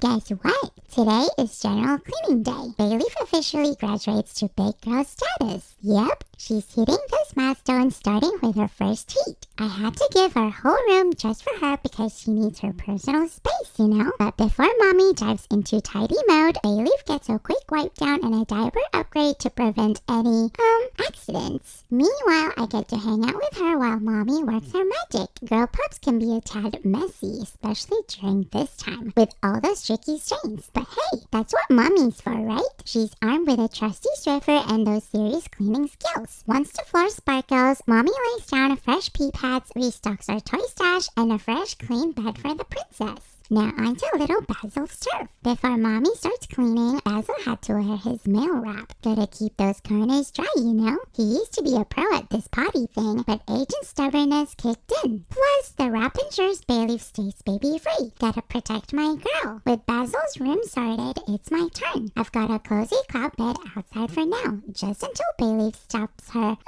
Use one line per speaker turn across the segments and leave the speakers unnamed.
guess what? Today is General Cleaning Day. Bayleaf officially graduates to big girl status. Yep, she's hitting those milestones starting with her first heat. I had to give our whole room just for her because she needs her personal space, you know? But before mommy dives into tidy mode, Bayleaf gets a quick wipe down and a diaper upgrade to prevent any, accidents. Meanwhile, I get to hang out with her while mommy works her magic. Girl pups can be a tad messy, especially during this time, with all those tricky strains. But hey, that's what mommy's for, right? She's armed with a trusty Swiffer and those serious cleaning skills. Once the floor sparkles, mommy lays down fresh pee pads, restocks our toy stash, and a fresh clean bed for the princess. Now onto little Basil's turf. Before mommy starts cleaning, Basil had to wear his mail wrap. Gotta keep those corners dry, you know? He used to be a pro at this potty thing, but age and stubbornness kicked in. Plus, the wrap ensures Bayleaf stays baby-free. Gotta protect my girl. With Basil's room sorted, it's my turn. I've got a cozy cloud bed outside for now, just until Bayleaf stops her,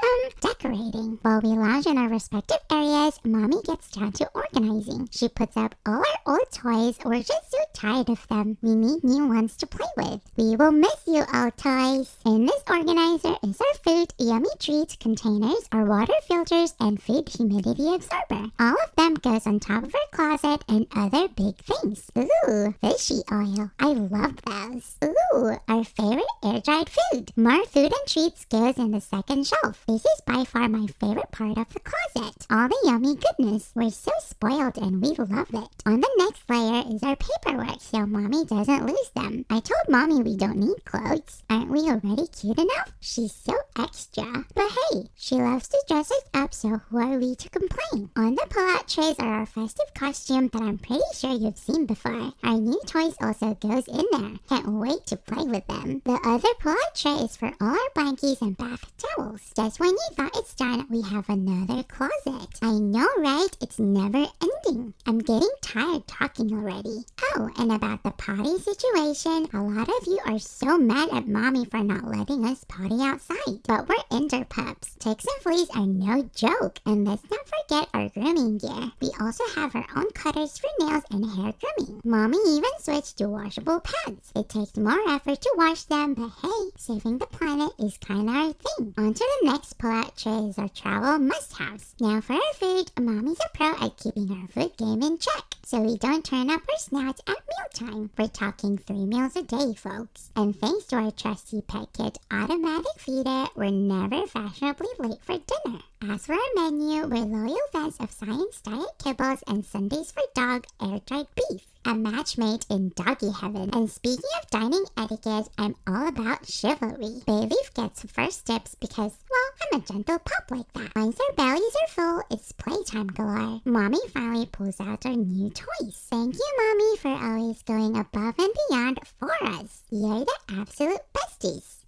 decorating. While we lounge in our respective areas, mommy gets down to organizing. She puts up all our old toys. We're just so tired of them. We need new ones to play with. We will miss you, old toys. In this organizer is our food, yummy treats, containers, our water filters, and food humidity absorber. All of them goes on top of our closet and other big things. Ooh, fishy oil. I love those. Ooh, our favorite air-dried food. More food and treats goes in the second shelf. This is by far my favorite part of the closet. All the yummy goodness. We're so spoiled and we love it. On the next layer is our paperwork so mommy doesn't lose them. I told mommy we don't need clothes. Aren't we already cute enough? She's so extra. But hey, she loves to dress us up, so who are we to complain? On the pull-out trays are our festive costume that I'm pretty sure you've seen before. Our new toys also goes in there. Can't wait to play with them. The other pull-out tray is for all our blankies and bath towels. Just when you thought it's done, we have another closet. I know, right? It's never ending. I'm getting tired talking already. Oh, and about the potty situation, a lot of you are so mad at mommy for not letting us potty outside. But we're indoor pups. Ticks and fleas are no joke. And let's not forget our grooming gear. We also have our own cutters for nails and hair grooming. Mommy even switched to washable pads. It takes more effort to wash them, but hey, saving the planet is kinda our thing. On to the next pull-out tray is our travel must-haves. Now for our food, mommy's a pro at keeping our food game in check, so we don't turn up our snouts at mealtime. We're talking 3 meals a day, folks. And thanks to our trusty pet kit automatic feeder, we're never fashionably late for dinner. As for our menu, we're loyal fans of science diet kibbles and Sundays for dog air-dried beef. A match made in doggy heaven. And speaking of dining etiquette, I'm all about chivalry. Bayleaf gets first dips because, well, I'm a gentle pup like that. Once our bellies are full, it's playtime galore. Mommy finally pulls out our new toys. Thank you, Mommy, for always going above and beyond for us. You're the absolute besties.